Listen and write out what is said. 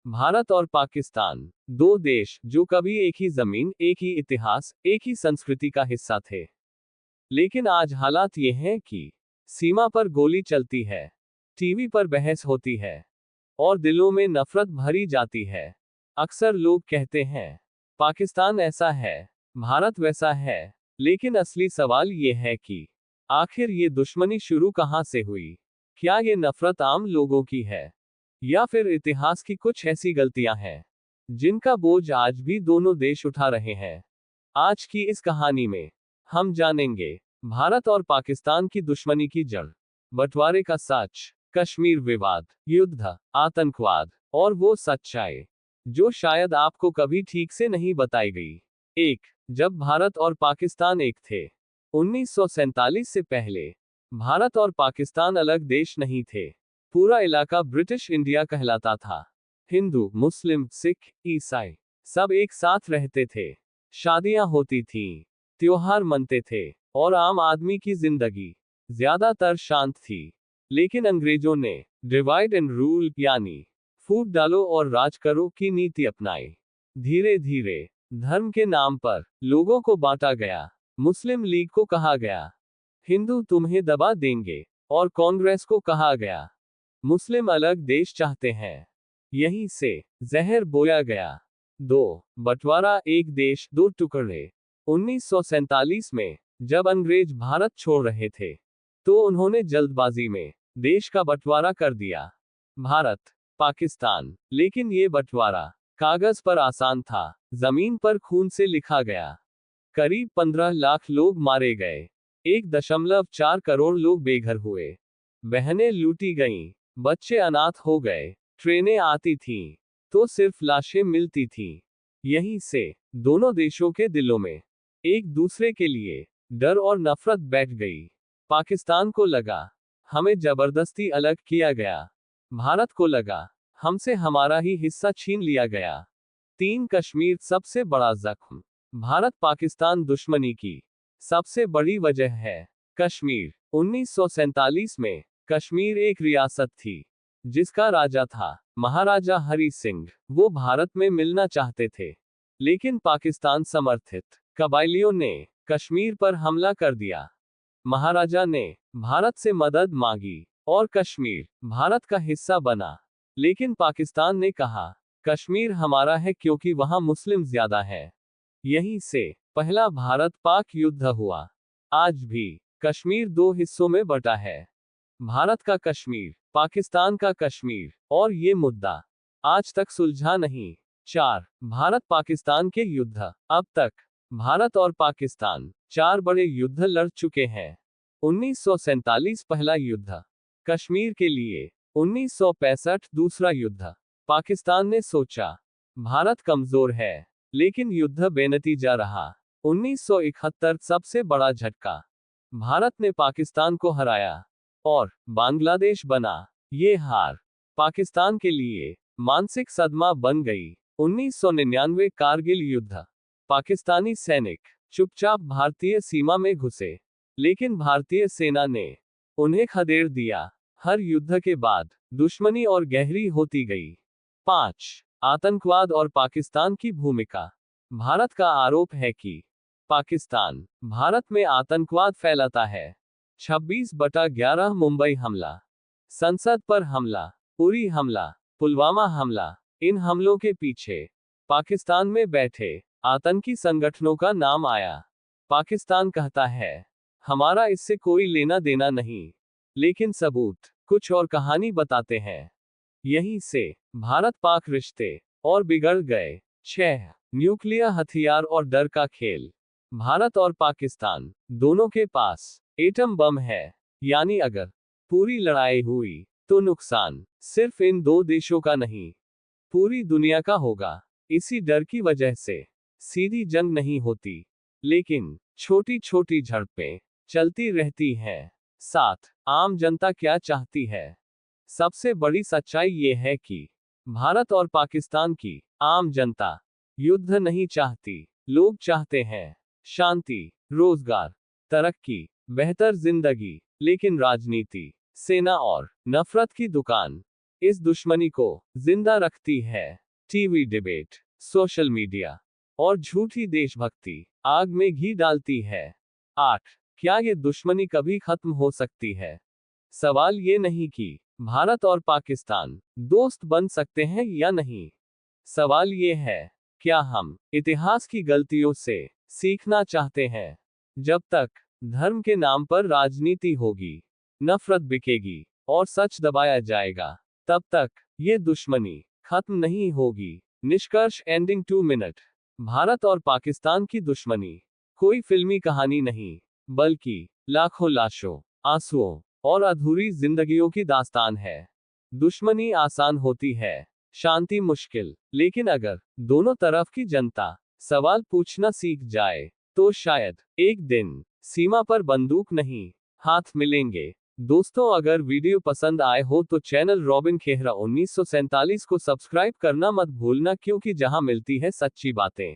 भारत और पाकिस्तान, दो देश जो कभी एक ही जमीन, एक ही इतिहास, एक ही संस्कृति का हिस्सा थे। लेकिन आज हालात ये हैं कि सीमा पर गोली चलती है, टीवी पर बहस होती है और दिलों में नफरत भरी जाती है। अक्सर लोग कहते हैं, पाकिस्तान ऐसा है, भारत वैसा है। लेकिन असली सवाल ये है कि आखिर ये दुश्मनी शुरू कहां से हुई? क्या ये नफरत आम लोगों की है या फिर इतिहास की कुछ ऐसी गलतियां हैं जिनका बोझ आज भी दोनों देश उठा रहे हैं? आज की इस कहानी में हम जानेंगे भारत और पाकिस्तान की दुश्मनी की जड़, बंटवारे का सच, कश्मीर विवाद, युद्ध, आतंकवाद और वो सच्चाई जो शायद आपको कभी ठीक से नहीं बताई गई। एक, जब भारत और पाकिस्तान एक थे। 1947 से पहले भारत और पाकिस्तान अलग देश नहीं थे। पूरा इलाका ब्रिटिश इंडिया कहलाता था। हिंदू, मुस्लिम, सिख, ईसाई सब एक साथ रहते थे। शादियां होती थीं, त्योहार मनते थे और आम आदमी की जिंदगी ज्यादातर शांत थी। लेकिन अंग्रेजों ने डिवाइड एंड रूल यानी फूट डालो और राज करो की नीति अपनाई। धीरे धीरे धर्म के नाम पर लोगों को बांटा गया। मुस्लिम लीग को कहा गया, हिंदू तुम्हें दबा देंगे, और कांग्रेस को कहा गया, मुस्लिम अलग देश चाहते हैं। यहीं से जहर बोया गया। दो, बंटवारा, एक देश दो टुकड़े। 1947 में जब अंग्रेज भारत छोड़ रहे थे तो उन्होंने जल्दबाजी में देश का बंटवारा कर दिया, भारत पाकिस्तान। लेकिन ये बंटवारा कागज पर आसान था, जमीन पर खून से लिखा गया। करीब 15 लाख लोग मारे गए, 1.4 करोड़ लोग बेघर हुए, बहनें लूटी गईं, बच्चे अनाथ हो गए। ट्रेनें आती थीं तो सिर्फ लाशें मिलती थीं। यहीं से दोनों देशों के दिलों में एक दूसरे के लिए डर और नफरत बैठ गई। पाकिस्तान को लगा हमें जबरदस्ती अलग किया गया, भारत को लगा हमसे हमारा ही हिस्सा छीन लिया गया। तीन, कश्मीर, सबसे बड़ा जख्म। भारत पाकिस्तान दुश्मनी की सबसे बड़ी वजह है कश्मीर। 1947 में कश्मीर एक रियासत थी जिसका राजा था महाराजा हरी सिंह। वो भारत में मिलना चाहते थे, लेकिन पाकिस्तान समर्थित कबायलियों ने कश्मीर पर हमला कर दिया। महाराजा ने भारत से मदद मांगी और कश्मीर भारत का हिस्सा बना। लेकिन पाकिस्तान ने कहा, कश्मीर हमारा है क्योंकि वहां मुस्लिम ज्यादा है। यहीं से पहला भारत पाक युद्ध हुआ। आज भी कश्मीर दो हिस्सों में बटा है, भारत का कश्मीर, पाकिस्तान का कश्मीर, और ये मुद्दा आज तक सुलझा नहीं। चार, भारत पाकिस्तान के युद्ध। अब तक भारत और पाकिस्तान 4 बड़े युद्ध लड़ चुके हैं। 1947 पहला युद्ध कश्मीर के लिए, 1965 दूसरा युद्ध। पाकिस्तान ने सोचा भारत कमजोर है, लेकिन युद्ध बेनतीजा रहा। 1971 सबसे बड़ा झटका, भारत ने पाकिस्तान को हराया और बांग्लादेश बना। ये हार पाकिस्तान के लिए मानसिक सदमा बन गई। 1999 कारगिल युद्ध, पाकिस्तानी सैनिक चुपचाप भारतीय सीमा में घुसे, लेकिन भारतीय सेना ने उन्हें खदेड़ दिया। हर युद्ध के बाद दुश्मनी और गहरी होती गई। 5, आतंकवाद और पाकिस्तान की भूमिका। भारत का आरोप है कि पाकिस्तान भारत में आतंकवाद फैलाता है। 26/11 मुंबई हमला, संसद पर हमला, उरी हमला, पुलवामा हमला, इन हमलों के पीछे पाकिस्तान में बैठे आतंकी संगठनों का नाम आया। पाकिस्तान कहता है, हमारा इससे कोई लेना देना नहीं, लेकिन सबूत कुछ और कहानी बताते हैं। यहीं से भारत पाक रिश्ते और बिगड़ गए। 6, न्यूक्लियर हथियार और डर का खेल। भारत और पाकिस्तान दोनों के पास एटम बम है, यानी अगर पूरी लड़ाई हुई तो नुकसान सिर्फ इन दो देशों का नहीं, पूरी दुनिया का होगा। इसी डर की वजह से सीधी जंग नहीं होती, लेकिन छोटी छोटी झड़पें चलती रहती हैं। 7, आम जनता क्या चाहती है। सबसे बड़ी सच्चाई ये है कि भारत और पाकिस्तान की आम जनता युद्ध नहीं चाहती। लोग चाहते हैं शांति, रोजगार, तरक्की, बेहतर जिंदगी। लेकिन राजनीति, सेना और नफरत की दुकान इस दुश्मनी को जिंदा रखती है टीवी डिबेट, सोशल मीडिया और झूठी देशभक्ति आग में घी डालती है। 8. क्या ये दुश्मनी कभी खत्म हो सकती है? सवाल ये नहीं कि भारत और पाकिस्तान दोस्त बन सकते हैं या नहीं। सवाल ये है, क्या हम इतिहास की गलतियों से सीखना चाहते हैं? जब तक धर्म के नाम पर राजनीति होगी, नफरत बिकेगी और सच दबाया जाएगा, तब तक ये दुश्मनी खत्म नहीं होगी। निष्कर्ष एंडिंग 2 मिनट। भारत और पाकिस्तान की दुश्मनी कोई फिल्मी कहानी नहीं, बल्कि लाखों लाशों, आंसुओं और अधूरी जिंदगियों की दास्तान है। दुश्मनी आसान होती है, शांति मुश्किल, लेकिन अगर दोनों तरफ की जनता सवाल पूछना सीख जाए, तो शायद एक दिन सीमा पर बंदूक नहीं, हाथ मिलेंगे। दोस्तों, अगर वीडियो पसंद आए हो तो चैनल रॉबिन खेहरा 1947 को सब्सक्राइब करना मत भूलना, क्योंकि जहां मिलती है सच्ची बातें।